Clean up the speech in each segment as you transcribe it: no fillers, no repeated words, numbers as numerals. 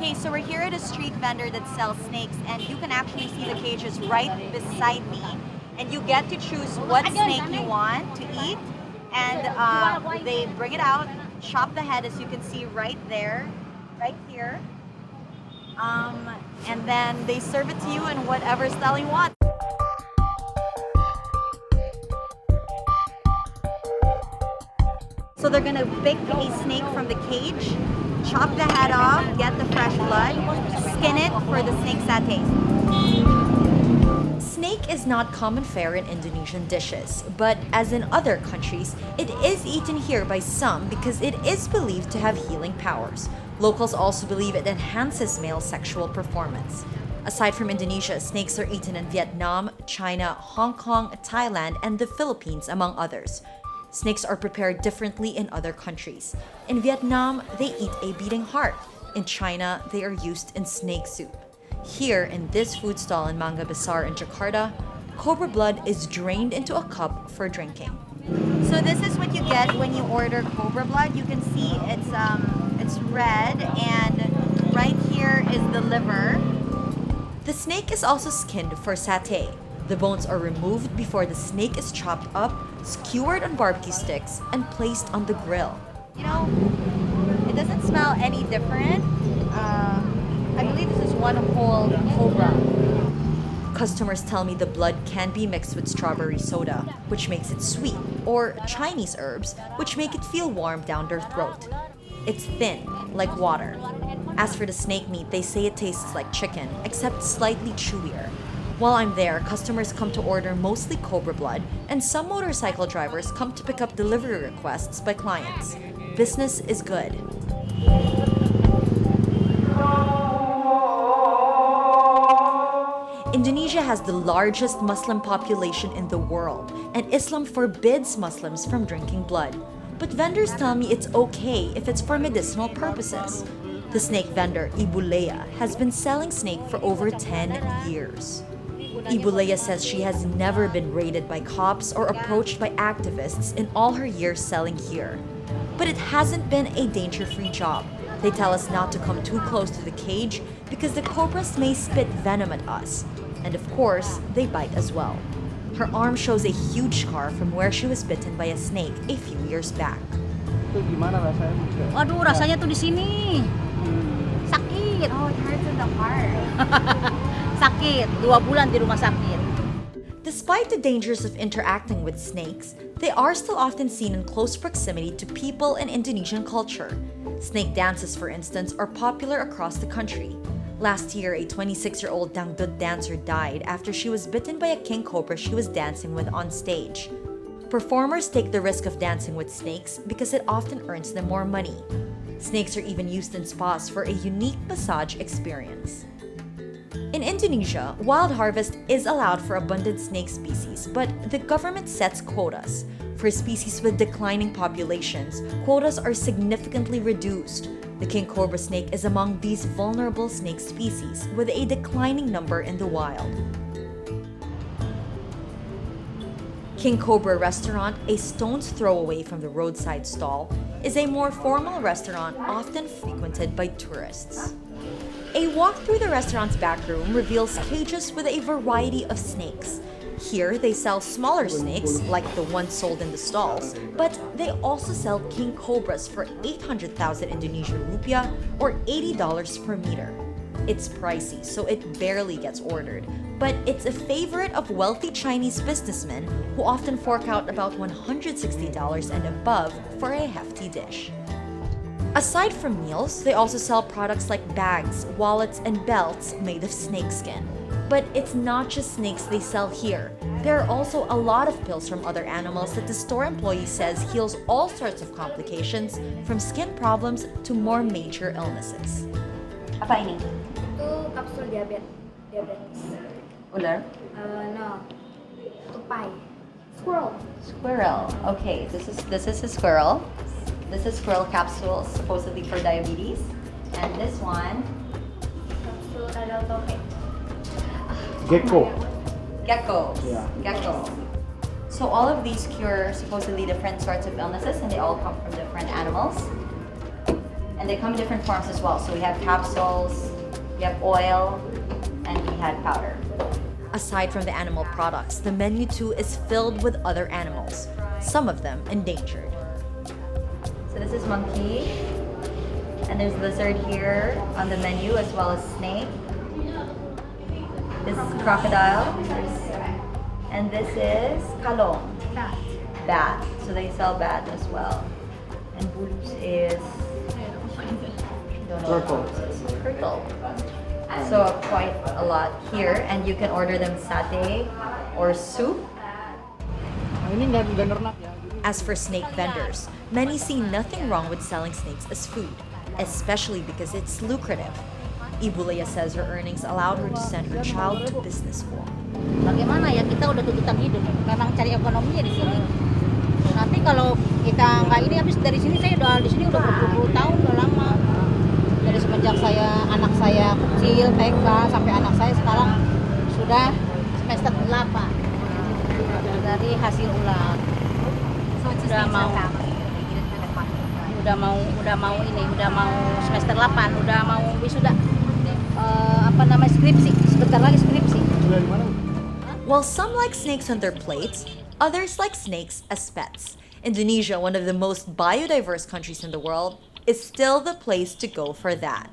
Okay, so we're here at a street vendor that sells snakes, and you can actually see the cages right beside me. And you get to choose what snake you want to eat, and they bring it out, chop the head, as you can see right there, right here. And then they serve it to you in whatever style you want. So they're gonna pick a snake from the cage, chop the head off, get the fresh blood, skin it for the snake satay. Snake is not common fare in Indonesian dishes, but as in other countries, it is eaten here by some because it is believed to have healing powers. Locals also believe it enhances male sexual performance. Aside from Indonesia, snakes are eaten in Vietnam, China, Hong Kong, Thailand, and the Philippines, among others. Snakes are prepared differently in other countries. In Vietnam, they eat a beating heart. In China, they are used in snake soup. Here, in this food stall in Mangga Besar in Jakarta, cobra blood is drained into a cup for drinking. So this is what you get when you order cobra blood. You can see it's red, and right here is the liver. The snake is also skinned for satay. The bones are removed before the snake is chopped up, skewered on barbecue sticks, and placed on the grill. You know, it doesn't smell any different. I believe this is one whole cobra. Customers tell me the blood can be mixed with strawberry soda, which makes it sweet, or Chinese herbs, which make it feel warm down their throat. It's thin, like water. As for the snake meat, they say it tastes like chicken, except slightly chewier. While I'm there, customers come to order mostly cobra blood, and some motorcycle drivers come to pick up delivery requests by clients. Business is good. Indonesia has the largest Muslim population in the world, and Islam forbids Muslims from drinking blood. But vendors tell me it's okay if it's for medicinal purposes. The snake vendor, Ibu Leia, has been selling snake for over 10 years. Ibu Leia says she has never been raided by cops or approached by activists in all her years selling here. But it hasn't been a danger-free job. They tell us not to come too close to the cage because the cobras may spit venom at us. And of course, they bite as well. Her arm shows a huge scar from where she was bitten by a snake a few years back. Itu gimana rasanya? Waduh, rasanya tuh di sini. Sakit. Oh, it hurts in the heart. Sakit. 2 bulan di rumah sakit. Despite the dangers of interacting with snakes, they are still often seen in close proximity to people in Indonesian culture. Snake dances, for instance, are popular across the country. Last year, a 26-year-old dangdut dancer died after she was bitten by a king cobra she was dancing with on stage. Performers take the risk of dancing with snakes because it often earns them more money. Snakes are even used in spas for a unique massage experience. In Indonesia, wild harvest is allowed for abundant snake species, but the government sets quotas. For species with declining populations, quotas are significantly reduced. The king cobra snake is among these vulnerable snake species, with a declining number in the wild. King Cobra Restaurant, a stone's throw away from the roadside stall, is a more formal restaurant often frequented by tourists. A walk through the restaurant's back room reveals cages with a variety of snakes. Here, they sell smaller snakes, like the ones sold in the stalls, but they also sell king cobras for 800,000 Indonesian rupiah, or $80 per meter. It's pricey, so it barely gets ordered, but it's a favorite of wealthy Chinese businessmen who often fork out about $160 and above for a hefty dish. Aside from meals, they also sell products like bags, wallets, and belts made of snakeskin. But it's not just snakes they sell here. There are also a lot of pills from other animals that the store employee says heals all sorts of complications, from skin problems to more major illnesses. Apa ini? Itu kapsul diabetes. Ular? No. Tupai. Squirrel. Squirrel. Okay, this is a squirrel. This is squirrel capsule, supposedly for diabetes. And this one, Kapsul radal tope. Gecko. gecko. Yeah. Gecko. So all of these cure supposedly different sorts of illnesses, and they all come from different animals. And they come in different forms as well. So we have capsules, we have oil, and we had powder. Aside from the animal products, the menu too is filled with other animals, some of them endangered. So this is monkey, and there's lizard here on the menu as well as snake. This is crocodile, and this is kalong, bat. So they sell bat as well. And bulus is don't know what Turtle. bulus is. Turtle. So quite a lot here, and you can order them satay or soup. Ini nggak nernak ya. As for snake vendors, many see nothing wrong with selling snakes as food, especially because it's lucrative. Ibu Leah says her earnings allowed her to send her child to business school. Bagaimana ya, kita udah tuntutan hidup, memang cari ekonominya di sini. Nanti kalau kita nggak ini, habis dari sini saya udah di sini udah berpuluh tahun, udah lama. Dari semenjak anak saya kecil TK sampai anak saya sekarang sudah semester 8 dari hasil ular. Udah mau semester 8, udah mau wisuda. Skripsi, sebentar lagi skripsi. Dari mana? While some like snakes on their plates, others like snakes as pets. Indonesia, one of the most biodiverse countries in the world, is still the place to go for that.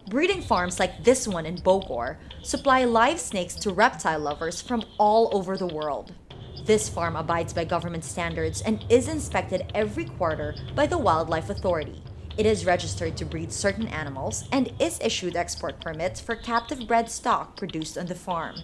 Breeding farms like this one in Bogor supply live snakes to reptile lovers from all over the world. This farm abides by government standards and is inspected every quarter by the Wildlife Authority. It is registered to breed certain animals and is issued export permits for captive bred stock produced on the farm.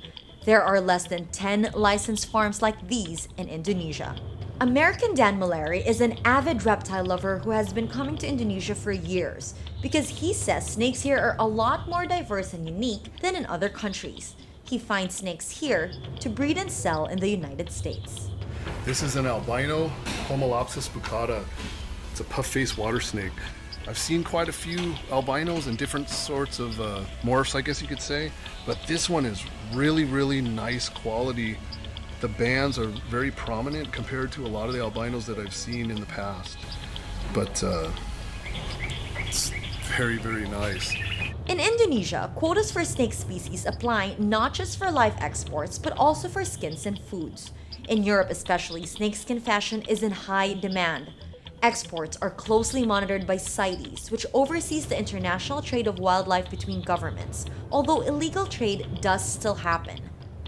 There are less than 10 licensed farms like these in Indonesia. American Dan Malari is an avid reptile lover who has been coming to Indonesia for years because he says snakes here are a lot more diverse and unique than in other countries. He finds snakes here to breed and sell in the United States. This is an albino Homolopsis buccata. It's a puff-faced water snake. I've seen quite a few albinos and different sorts of morphs, I guess you could say, but this one is really, really nice quality. The bands are very prominent compared to a lot of the albinos that I've seen in the past, but it's very, very nice. In Indonesia, quotas for snake species apply not just for live exports, but also for skins and foods. In Europe especially, snakeskin fashion is in high demand. Exports are closely monitored by CITES, which oversees the international trade of wildlife between governments, although illegal trade does still happen.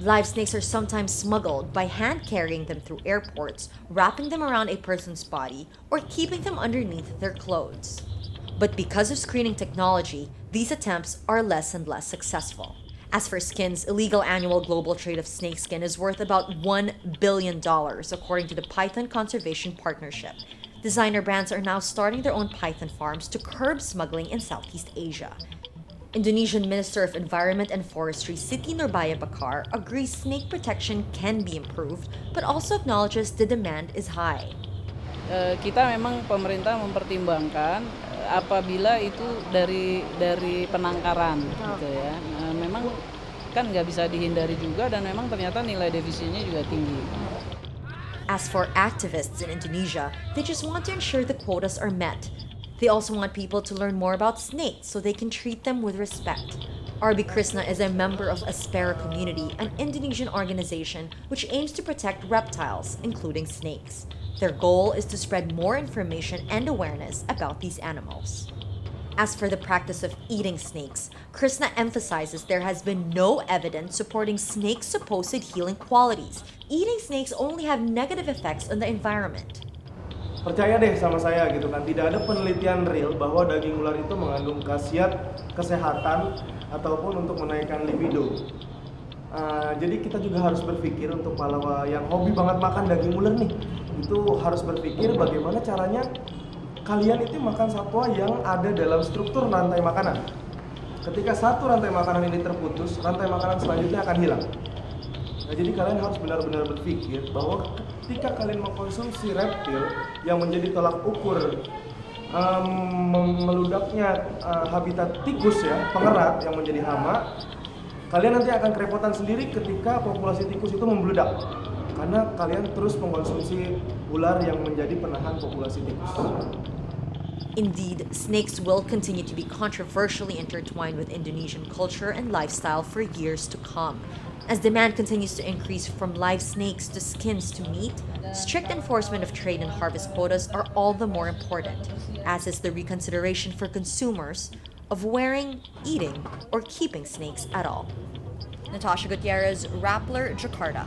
Live snakes are sometimes smuggled by hand carrying them through airports, wrapping them around a person's body, or keeping them underneath their clothes. But because of screening technology, these attempts are less and less successful. As for skins, illegal annual global trade of snakeskin is worth about $1 billion, according to the Python Conservation Partnership. Designer brands are now starting their own python farms to curb smuggling in Southeast Asia. Indonesian Minister of Environment and Forestry Siti Nurbaya Bakar agrees snake protection can be improved, but also acknowledges the demand is high. Kita memang pemerintah mempertimbangkan apabila itu dari penangkaran gitu ya. Memang kan nggak bisa dihindari juga dan memang ternyata nilai defisitnya juga tinggi. As for activists in Indonesia, they just want to ensure the quotas are met. They also want people to learn more about snakes so they can treat them with respect. RB Krishna is a member of Aspera Community, an Indonesian organization which aims to protect reptiles, including snakes. Their goal is to spread more information and awareness about these animals. As for the practice of eating snakes, Krishna emphasizes there has been no evidence supporting snakes' supposed healing qualities. Eating snakes only have negative effects on the environment. Percaya deh sama saya gitu kan, tidak ada penelitian real bahwa daging ular itu mengandung khasiat kesehatan ataupun untuk menaikkan libido. Jadi kita juga harus berpikir untuk para yang hobi banget makan daging ular nih, itu harus berpikir bagaimana caranya kalian itu makan satwa yang ada dalam struktur rantai makanan. Ketika satu rantai makanan ini terputus, rantai makanan selanjutnya akan hilang. Nah, jadi kalian harus benar-benar berpikir bahwa ketika kalian mengkonsumsi reptil yang menjadi tolak ukur meludaknya habitat tikus ya, pengerat yang menjadi hama, kalian nanti akan kerepotan sendiri ketika populasi tikus itu membludak. Karena kalian terus mengkonsumsi ular yang menjadi penahan populasi tikus. Indeed, snakes will continue to be controversially intertwined with Indonesian culture and lifestyle for years to come. As demand continues to increase from live snakes to skins to meat, strict enforcement of trade and harvest quotas are all the more important, as is the reconsideration for consumers of wearing, eating, or keeping snakes at all. Natasha Gutierrez, Rappler, Jakarta.